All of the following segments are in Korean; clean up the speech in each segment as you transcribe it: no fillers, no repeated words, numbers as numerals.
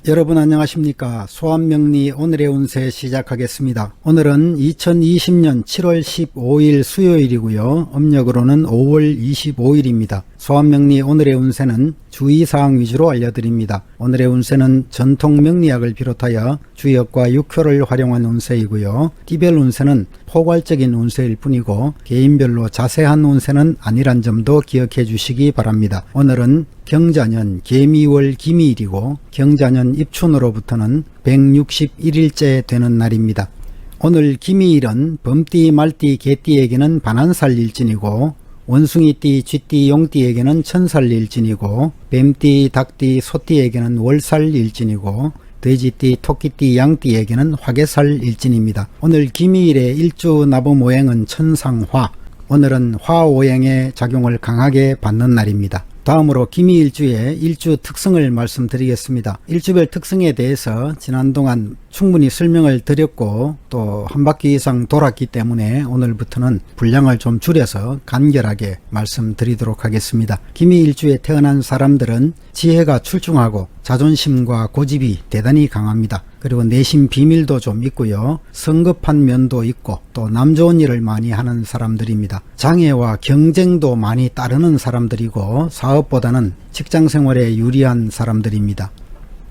여러분 안녕하십니까. 소환명리 오늘의 운세 시작하겠습니다. 오늘은 2020년 7월 15일 수요일이고요. 음력으로는 5월 25일입니다. 소환명리 오늘의 운세는 주의사항 위주로 알려드립니다. 오늘의 운세는 전통 명리학을 비롯하여 주역과 육효를 활용한 운세이고요. 띠별 운세는 포괄적인 운세일 뿐이고 개인별로 자세한 운세는 아니란 점도 기억해 주시기 바랍니다. 오늘은 경자년 개미월 기미일이고 경자년 입춘으로부터는 161일째 되는 날입니다. 오늘 기미일은 범띠, 말띠, 개띠에게는 반한살 일진이고 원숭이띠, 쥐띠, 용띠에게는 천살 일진이고 뱀띠, 닭띠, 소띠에게는 월살 일진이고 돼지띠, 토끼띠, 양띠에게는 화개살 일진입니다. 오늘 기미일의 일주 나부모행은 천상화, 오늘은 화오행의 작용을 강하게 받는 날입니다. 다음으로 기미일주의 일주 특성을 말씀드리겠습니다. 일주별 특성에 대해서 지난 동안 충분히 설명을 드렸고 또 한 바퀴 이상 돌았기 때문에 오늘부터는 분량을 좀 줄여서 간결하게 말씀드리도록 하겠습니다. 기미일주에 태어난 사람들은 지혜가 출중하고 자존심과 고집이 대단히 강합니다. 그리고 내심 비밀도 좀 있고요. 성급한 면도 있고 또 남 좋은 일을 많이 하는 사람들입니다. 장애와 경쟁도 많이 따르는 사람들이고 사업보다는 직장생활에 유리한 사람들입니다.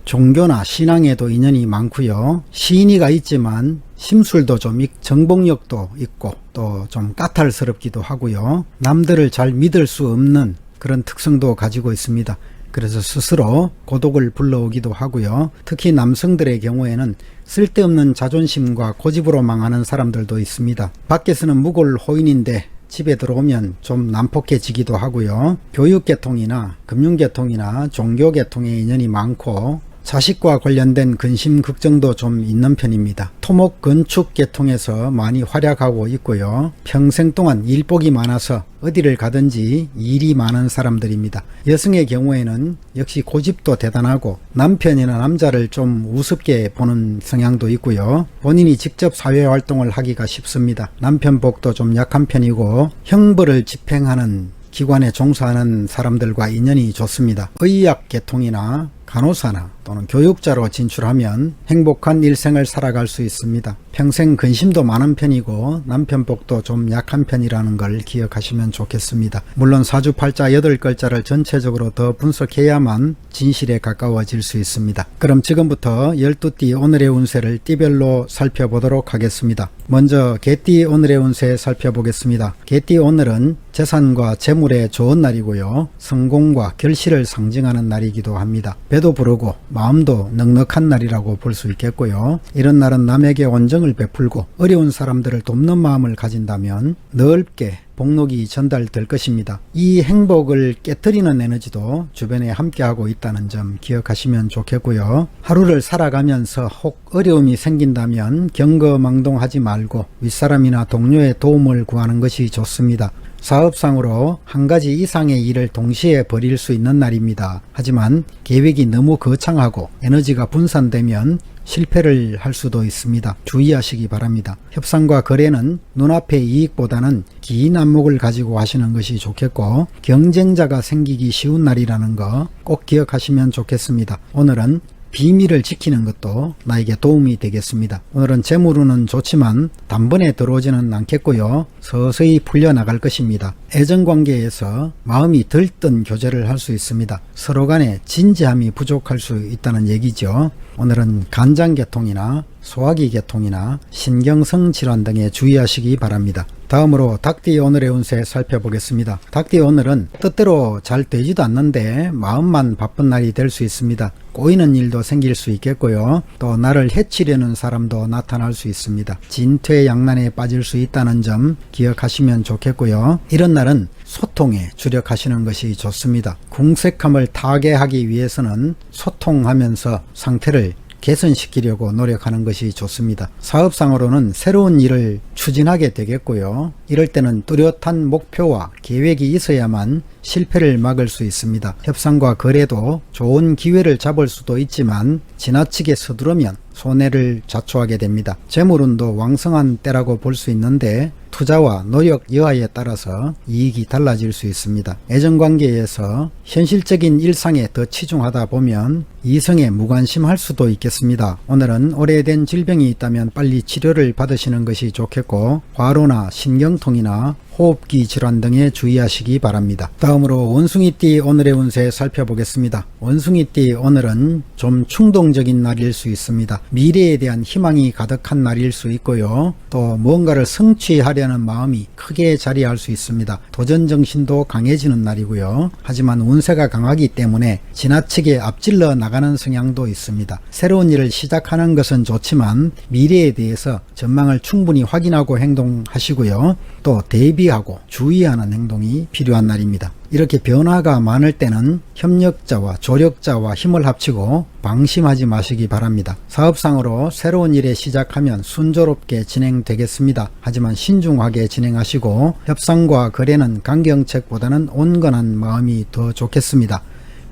종교나 신앙에도 인연이 많고요. 시인이가 있지만 심술도 좀 정복력도 있고 또 좀 까탈스럽기도 하고요. 남들을 잘 믿을 수 없는 그런 특성도 가지고 있습니다. 그래서 스스로 고독을 불러오기도 하고요. 특히 남성들의 경우에는 쓸데없는 자존심과 고집으로 망하는 사람들도 있습니다. 밖에서는 무골호인인데 집에 들어오면 좀 난폭해지기도 하고요. 교육계통이나 금융계통이나 종교계통에 인연이 많고 자식과 관련된 근심 걱정도 좀 있는 편입니다. 토목 건축 계통에서 많이 활약하고 있고요. 평생 동안 일복이 많아서 어디를 가든지 일이 많은 사람들입니다. 여성의 경우에는 역시 고집도 대단하고 남편이나 남자를 좀 우습게 보는 성향도 있고요. 본인이 직접 사회활동을 하기가 쉽습니다. 남편 복도 좀 약한 편이고 형벌을 집행하는 기관에 종사하는 사람들과 인연이 좋습니다. 의학 계통이나 간호사나 또는 교육자로 진출하면 행복한 일생을 살아갈 수 있습니다. 평생 근심도 많은 편이고 남편 복도 좀 약한 편이라는 걸 기억하시면 좋겠습니다. 물론 사주팔자 8글자를 전체적으로 더 분석해야만 진실에 가까워질 수 있습니다. 그럼 지금부터 12띠 오늘의 운세를 띠별로 살펴보도록 하겠습니다. 먼저 개띠 오늘의 운세 살펴보겠습니다. 개띠 오늘은 재산과 재물에 좋은 날이고요. 성공과 결실을 상징하는 날이기도 합니다. 배도 부르고 마음도 넉넉한 날이라고 볼 수 있겠고요. 이런 날은 남에게 온정을 베풀고 어려운 사람들을 돕는 마음을 가진다면 넓게 복록이 전달될 것입니다. 이 행복을 깨트리는 에너지도 주변에 함께하고 있다는 점 기억하시면 좋겠고요. 하루를 살아가면서 혹 어려움이 생긴다면 경거망동하지 말고 윗사람이나 동료의 도움을 구하는 것이 좋습니다. 사업상으로 한 가지 이상의 일을 동시에 벌일 수 있는 날입니다. 하지만 계획이 너무 거창하고 에너지가 분산되면 실패를 할 수도 있습니다. 주의하시기 바랍니다. 협상과 거래는 눈앞의 이익보다는 긴 안목을 가지고 하시는 것이 좋겠고 경쟁자가 생기기 쉬운 날이라는 거 꼭 기억하시면 좋겠습니다. 오늘은 비밀을 지키는 것도 나에게 도움이 되겠습니다. 오늘은 재물운은 좋지만 단번에 들어오지는 않겠고요. 서서히 풀려나갈 것입니다. 애정관계에서 마음이 들뜬 교제를 할 수 있습니다. 서로 간에 진지함이 부족할 수 있다는 얘기죠. 오늘은 간장계통이나 소화기 계통이나 신경성 질환 등에 주의하시기 바랍니다. 다음으로 닭띠 오늘의 운세 살펴보겠습니다. 닭띠 오늘은 뜻대로 잘 되지도 않는데 마음만 바쁜 날이 될 수 있습니다. 꼬이는 일도 생길 수 있겠고요. 또 나를 해치려는 사람도 나타날 수 있습니다. 진퇴양난에 빠질 수 있다는 점 기억하시면 좋겠고요. 이런 날은 소통에 주력하시는 것이 좋습니다. 궁색함을 타개하기 위해서는 소통하면서 상태를 개선시키려고 노력하는 것이 좋습니다. 사업상으로는 새로운 일을 추진하게 되겠고요. 이럴 때는 뚜렷한 목표와 계획이 있어야만 실패를 막을 수 있습니다. 협상과 거래도 좋은 기회를 잡을 수도 있지만 지나치게 서두르면 손해를 자초하게 됩니다. 재물운도 왕성한 때라고 볼 수 있는데 투자와 노력 여하에 따라서 이익이 달라질 수 있습니다. 애정관계에서 현실적인 일상에 더 치중하다 보면 이성에 무관심할 수도 있겠습니다. 오늘은 오래된 질병이 있다면 빨리 치료를 받으시는 것이 좋겠고 과로나 신경통이나 호흡기 질환 등에 주의하시기 바랍니다. 다음으로 원숭이띠 오늘의 운세 살펴보겠습니다. 원숭이띠 오늘은 좀 충동적인 날일 수 있습니다. 미래에 대한 희망이 가득한 날일 수 있고요. 또 무언가를 성취하려는 마음이 크게 자리할 수 있습니다. 도전정신도 강해지는 날이고요. 하지만 운세가 강하기 때문에 지나치게 앞질러 나가는 성향도 있습니다. 새로운 일을 시작하는 것은 좋지만 미래에 대해서 전망을 충분히 확인하고 행동하시고요. 또 대비하고 주의하는 행동이 필요한 날입니다. 이렇게 변화가 많을 때는 협력자와 조력자와 힘을 합치고 방심하지 마시기 바랍니다. 사업상으로 새로운 일에 시작하면 순조롭게 진행되겠습니다. 하지만 신중하게 진행하시고 협상과 거래는 강경책보다는 온건한 마음이 더 좋겠습니다.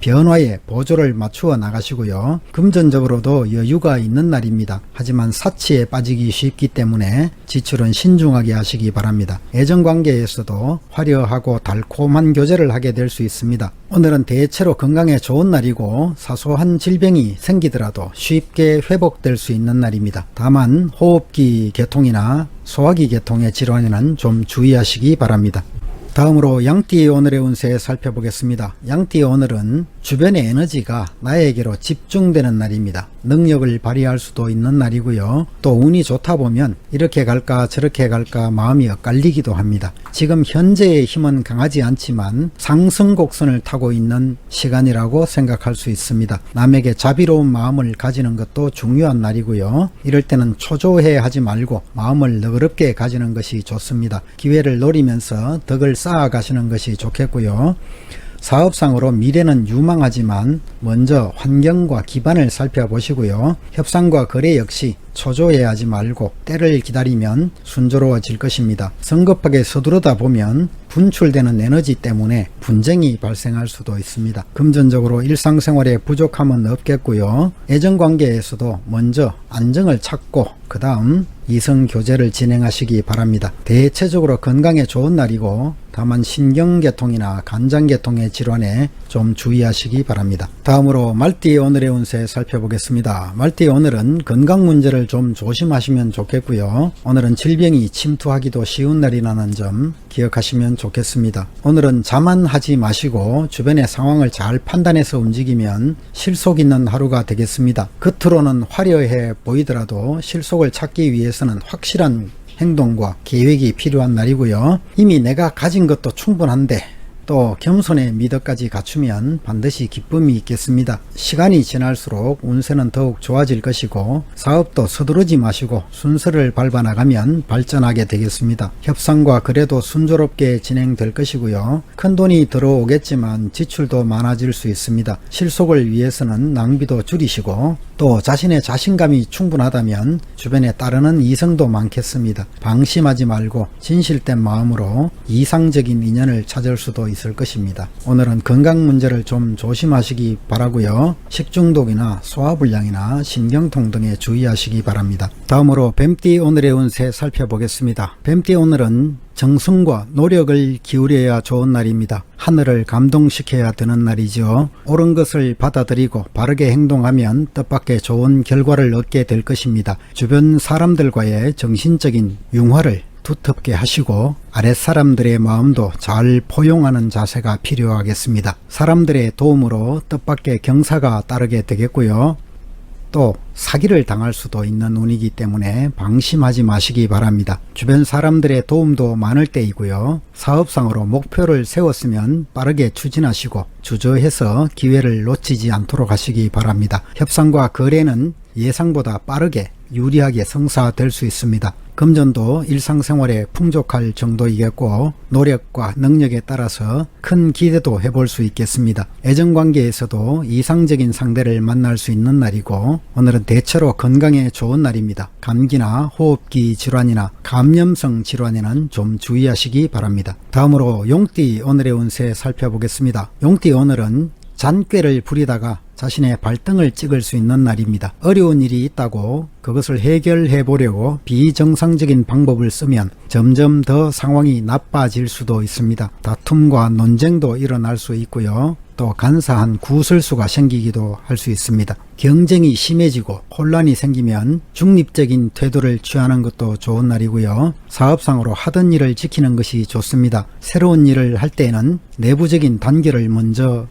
변화에 보조를 맞추어 나가시고요. 금전적으로도 여유가 있는 날입니다. 하지만 사치에 빠지기 쉽기 때문에 지출은 신중하게 하시기 바랍니다. 애정관계에서도 화려하고 달콤한 교제를 하게 될 수 있습니다. 오늘은 대체로 건강에 좋은 날이고 사소한 질병이 생기더라도 쉽게 회복될 수 있는 날입니다. 다만 호흡기 계통이나 소화기 계통의 질환에는 좀 주의하시기 바랍니다. 다음으로 양띠 오늘의 운세 살펴보겠습니다. 양띠 오늘은 주변의 에너지가 나에게로 집중되는 날입니다. 능력을 발휘할 수도 있는 날이고요. 또 운이 좋다 보면 이렇게 갈까 저렇게 갈까 마음이 엇갈리기도 합니다. 지금 현재의 힘은 강하지 않지만 상승 곡선을 타고 있는 시간이라고 생각할 수 있습니다. 남에게 자비로운 마음을 가지는 것도 중요한 날이고요. 이럴 때는 초조해 하지 말고 마음을 너그럽게 가지는 것이 좋습니다. 기회를 노리면서 덕을 쌓아가시는 것이 좋겠고요. 사업상으로 미래는 유망하지만 먼저 환경과 기반을 살펴보시고요. 협상과 거래 역시 초조해하지 말고 때를 기다리면 순조로워질 것입니다. 성급하게 서두르다 보면 분출되는 에너지 때문에 분쟁이 발생할 수도 있습니다. 금전적으로 일상생활에 부족함은 없겠고요. 애정관계에서도 먼저 안정을 찾고 그 다음 이성교제를 진행하시기 바랍니다. 대체적으로 건강에 좋은 날이고 다만 신경계통이나 간장계통의 질환에 좀 주의하시기 바랍니다. 다음으로 말띠 오늘의 운세 살펴보겠습니다. 말띠 오늘은 건강 문제를 좀 조심하시면 좋겠고요. 오늘은 질병이 침투하기도 쉬운 날이라는 점 기억하시면 좋겠습니다. 오늘은 자만하지 마시고 주변의 상황을 잘 판단해서 움직이면 실속 있는 하루가 되겠습니다. 겉으로는 화려해 보이더라도 실속을 찾기 위해서는 확실한 행동과 계획이 필요한 날이고요. 이미 내가 가진 것도 충분한데 또 겸손의 미덕까지 갖추면 반드시 기쁨이 있겠습니다. 시간이 지날수록 운세는 더욱 좋아질 것이고 사업도 서두르지 마시고 순서를 밟아 나가면 발전하게 되겠습니다. 협상과 거래도 순조롭게 진행될 것이고요. 큰돈이 들어오겠지만 지출도 많아질 수 있습니다. 실속을 위해서는 낭비도 줄이시고 또 자신의 자신감이 충분하다면 주변에 따르는 이성도 많겠습니다. 방심하지 말고 진실된 마음으로 이상적인 인연을 찾을 수도 있을 것입니다. 오늘은 건강 문제를 좀 조심하시기 바라고요. 식중독이나 소화불량이나 신경통 등에 주의하시기 바랍니다. 다음으로 뱀띠 오늘의 운세 살펴보겠습니다. 뱀띠 오늘은 정성과 노력을 기울여야 좋은 날입니다. 하늘을 감동시켜야 되는 날이죠. 옳은 것을 받아들이고 바르게 행동하면 뜻밖의 좋은 결과를 얻게 될 것입니다. 주변 사람들과의 정신적인 융화를 두텁게 하시고 아랫사람들의 마음도 잘 포용하는 자세가 필요하겠습니다. 사람들의 도움으로 뜻밖의 경사가 따르게 되겠고요. 또 사기를 당할 수도 있는 운이기 때문에 방심하지 마시기 바랍니다. 주변 사람들의 도움도 많을 때이고요. 사업상으로 목표를 세웠으면 빠르게 추진하시고 주저해서 기회를 놓치지 않도록 하시기 바랍니다. 협상과 거래는 예상보다 빠르게 유리하게 성사될 수 있습니다. 금전도 일상생활에 풍족할 정도이겠고 노력과 능력에 따라서 큰 기대도 해볼 수 있겠습니다. 애정관계에서도 이상적인 상대를 만날 수 있는 날이고 오늘은 대체로 건강에 좋은 날입니다. 감기나 호흡기 질환이나 감염성 질환에는 좀 주의하시기 바랍니다. 다음으로 용띠 오늘의 운세 살펴보겠습니다. 용띠 오늘은 잔꾀를 부리다가 자신의 발등을 찍을 수 있는 날입니다. 어려운 일이 있다고 그것을 해결해 보려고 비정상적인 방법을 쓰면 점점 더 상황이 나빠질 수도 있습니다. 다툼과 논쟁도 일어날 수 있고요. 또 간사한 구설수가 생기기도 할 수 있습니다. 경쟁이 심해지고 혼란이 생기면 중립적인 태도를 취하는 것도 좋은 날이고요. 사업상으로 하던 일을 지키는 것이 좋습니다. 새로운 일을 할 때에는 내부적인 단계를 먼저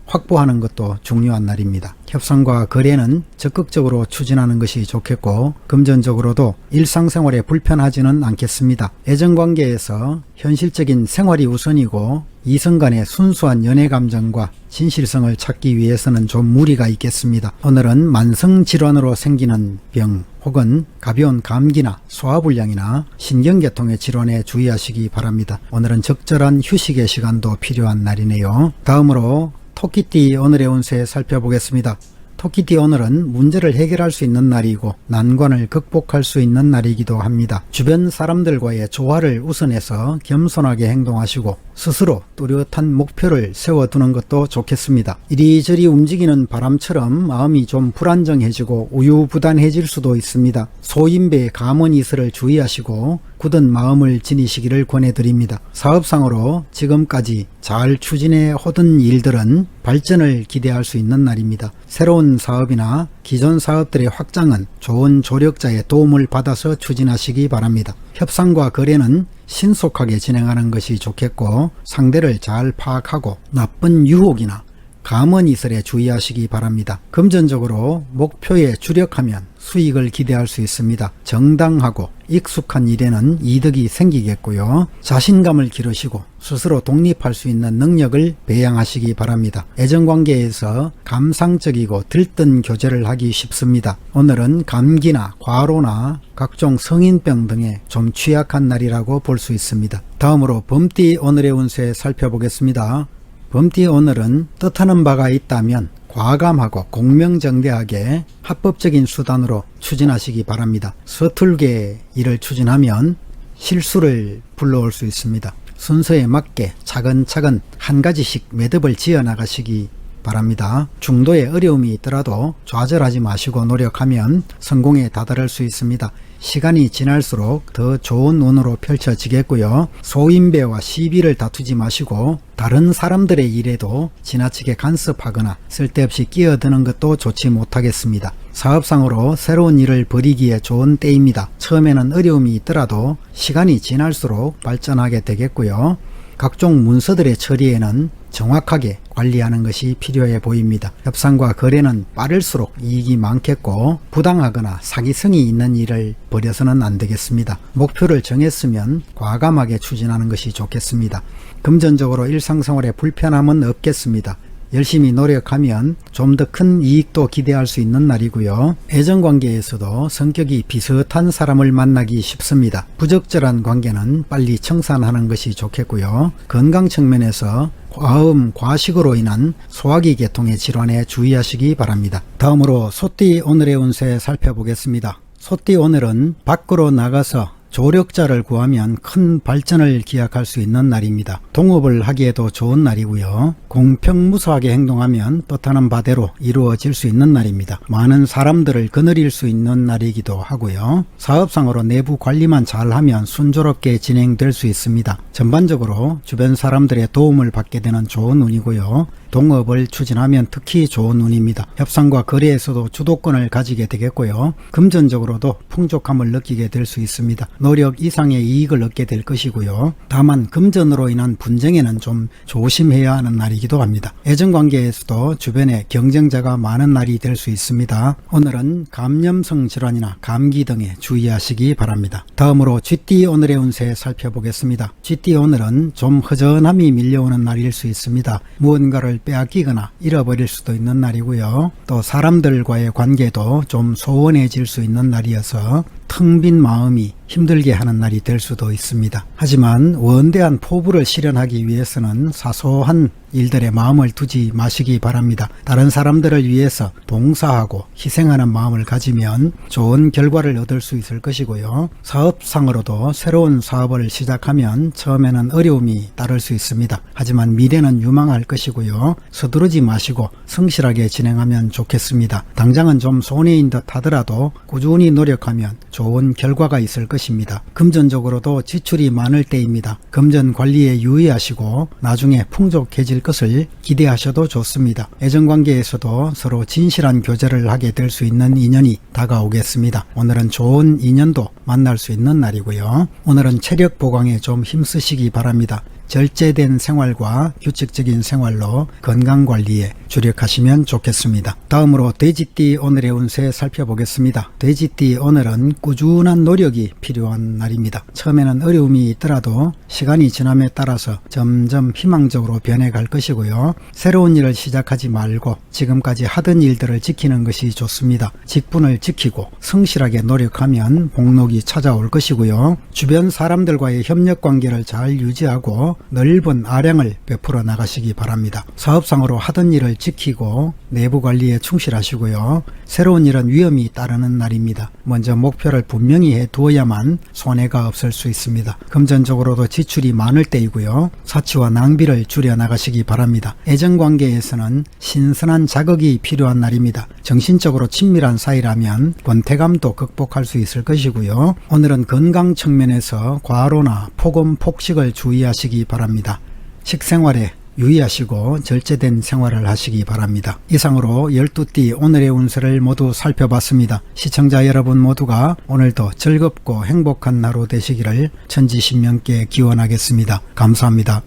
확보하는 것도 중요한 날입니다. 협상과 거래는 적극적으로 추진하는 것이 좋겠고 금전적으로도 일상생활에 불편하지는 않겠습니다. 애정관계에서 현실적인 생활이 우선이고 이성 간의 순수한 연애감정과 진실성을 찾기 위해서는 좀 무리가 있겠습니다. 오늘은 만성질환으로 생기는 병 혹은 가벼운 감기나 소화불량이나 신경계통의 질환에 주의하시기 바랍니다. 오늘은 적절한 휴식의 시간도 필요한 날이네요. 다음으로 토끼띠 오늘의 운세 살펴보겠습니다. 토끼띠 오늘은 문제를 해결할 수 있는 날이고 난관을 극복할 수 있는 날이기도 합니다. 주변 사람들과의 조화를 우선해서 겸손하게 행동하시고 스스로 뚜렷한 목표를 세워두는 것도 좋겠습니다. 이리저리 움직이는 바람처럼 마음이 좀 불안정해지고 우유부단해질 수도 있습니다. 소인배의 감언이설을 주의하시고 굳은 마음을 지니시기를 권해드립니다. 사업상으로 지금까지 잘 추진해 오던 일들은 발전을 기대할 수 있는 날입니다. 새로운 사업이나 기존 사업들의 확장은 좋은 조력자의 도움을 받아서 추진하시기 바랍니다. 협상과 거래는 신속하게 진행하는 것이 좋겠고 상대를 잘 파악하고 나쁜 유혹이나 감언이설에 주의하시기 바랍니다. 금전적으로 목표에 주력하면 수익을 기대할 수 있습니다. 정당하고 익숙한 일에는 이득이 생기겠고요. 자신감을 기르시고 스스로 독립할 수 있는 능력을 배양하시기 바랍니다. 애정관계에서 감상적이고 들뜬 교제를 하기 쉽습니다. 오늘은 감기나 과로나 각종 성인병 등에 좀 취약한 날이라고 볼 수 있습니다. 다음으로 범띠 오늘의 운세 살펴보겠습니다. 범띠 오늘은 뜻하는 바가 있다면 과감하고 공명정대하게 합법적인 수단으로 추진하시기 바랍니다. 서툴게 일을 추진하면 실수를 불러올 수 있습니다. 순서에 맞게 차근차근 한 가지씩 매듭을 지어 나가시기 바랍니다. 중도의 어려움이 있더라도 좌절하지 마시고 노력하면 성공에 다다를 수 있습니다. 시간이 지날수록 더 좋은 운으로 펼쳐지겠고요. 소인배와 시비를 다투지 마시고 다른 사람들의 일에도 지나치게 간섭하거나 쓸데없이 끼어드는 것도 좋지 못하겠습니다. 사업상으로 새로운 일을 벌이기에 좋은 때입니다. 처음에는 어려움이 있더라도 시간이 지날수록 발전하게 되겠고요. 각종 문서들의 처리에는 정확하게 관리하는 것이 필요해 보입니다. 협상과 거래는 빠를수록 이익이 많겠고 부당하거나 사기성이 있는 일을 벌여서는 안 되겠습니다. 목표를 정했으면 과감하게 추진하는 것이 좋겠습니다. 금전적으로 일상생활에 불편함은 없겠습니다. 열심히 노력하면 좀 더 큰 이익도 기대할 수 있는 날이고요. 애정관계에서도 성격이 비슷한 사람을 만나기 쉽습니다. 부적절한 관계는 빨리 청산하는 것이 좋겠고요. 건강 측면에서 과음, 과식으로 인한 소화기 계통의 질환에 주의하시기 바랍니다. 다음으로 소띠 오늘의 운세 살펴보겠습니다. 소띠 오늘은 밖으로 나가서 조력자를 구하면 큰 발전을 기약할 수 있는 날입니다. 동업을 하기에도 좋은 날이고요. 공평무사하게 행동하면 뜻하는 바대로 이루어질 수 있는 날입니다. 많은 사람들을 거느릴 수 있는 날이기도 하고요. 사업상으로 내부 관리만 잘하면 순조롭게 진행될 수 있습니다. 전반적으로 주변 사람들의 도움을 받게 되는 좋은 운이고요. 동업을 추진하면 특히 좋은 운입니다. 협상과 거래에서도 주도권을 가지게 되겠고요. 금전적으로도 풍족함을 느끼게 될 수 있습니다. 노력 이상의 이익을 얻게 될 것이고요. 다만 금전으로 인한 분쟁에는 좀 조심해야 하는 날이기도 합니다. 애정관계에서도 주변에 경쟁자가 많은 날이 될 수 있습니다. 오늘은 감염성 질환이나 감기 등에 주의하시기 바랍니다. 다음으로 쥐띠 오늘의 운세 살펴보겠습니다. 쥐띠 오늘은 좀 허전함이 밀려오는 날일 수 있습니다. 무언가를 빼앗기거나 잃어버릴 수도 있는 날이고요. 또 사람들과의 관계도 좀 소원해질 수 있는 날이어서 텅 빈 마음이 힘들게 하는 날이 될 수도 있습니다. 하지만 원대한 포부를 실현하기 위해서는 사소한 일들에 마음을 두지 마시기 바랍니다. 다른 사람들을 위해서 봉사하고 희생하는 마음을 가지면 좋은 결과를 얻을 수 있을 것이고요. 사업상으로도 새로운 사업을 시작하면 처음에는 어려움이 따를 수 있습니다. 하지만 미래는 유망할 것이고요. 서두르지 마시고 성실하게 진행하면 좋겠습니다. 당장은 좀 손해인 듯 하더라도 꾸준히 노력하면 좋은 결과가 있을 것입니다. 금전적으로도 지출이 많을 때입니다. 금전 관리에 유의하시고 나중에 풍족해질 것을 기대하셔도 좋습니다. 애정관계에서도 서로 진실한 교제를 하게 될 수 있는 인연이 다가오겠습니다. 오늘은 좋은 인연도 만날 수 있는 날이고요. 오늘은 체력 보강에 좀 힘쓰시기 바랍니다. 절제된 생활과 규칙적인 생활로 건강관리에 주력하시면 좋겠습니다. 다음으로 돼지띠 오늘의 운세 살펴보겠습니다. 돼지띠 오늘은 꾸준한 노력이 필요한 날입니다. 처음에는 어려움이 있더라도 시간이 지남에 따라서 점점 희망적으로 변해갈 것이고요. 새로운 일을 시작하지 말고 지금까지 하던 일들을 지키는 것이 좋습니다. 직분을 지키고 성실하게 노력하면 복록이 찾아올 것이고요. 주변 사람들과의 협력관계를 잘 유지하고 넓은 아량을 베풀어 나가시기 바랍니다. 사업상으로 하던 일을 지키고 내부 관리에 충실하시고요. 새로운 일은 위험이 따르는 날입니다. 먼저 목표를 분명히 해두어야만 손해가 없을 수 있습니다. 금전적으로도 지출이 많을 때이고요. 사치와 낭비를 줄여 나가시기 바랍니다. 애정관계에서는 신선한 자극이 필요한 날입니다. 정신적으로 친밀한 사이라면 권태감도 극복할 수 있을 것이고요. 오늘은 건강 측면에서 과로나 폭음, 폭식을 주의하시기 바랍니다. 식생활에 유의하시고 절제된 생활을 하시기 바랍니다. 이상으로 12띠 오늘의 운세를 모두 살펴봤습니다. 시청자 여러분 모두가 오늘도 즐겁고 행복한 하루 되시기를 천지신명께 기원하겠습니다. 감사합니다.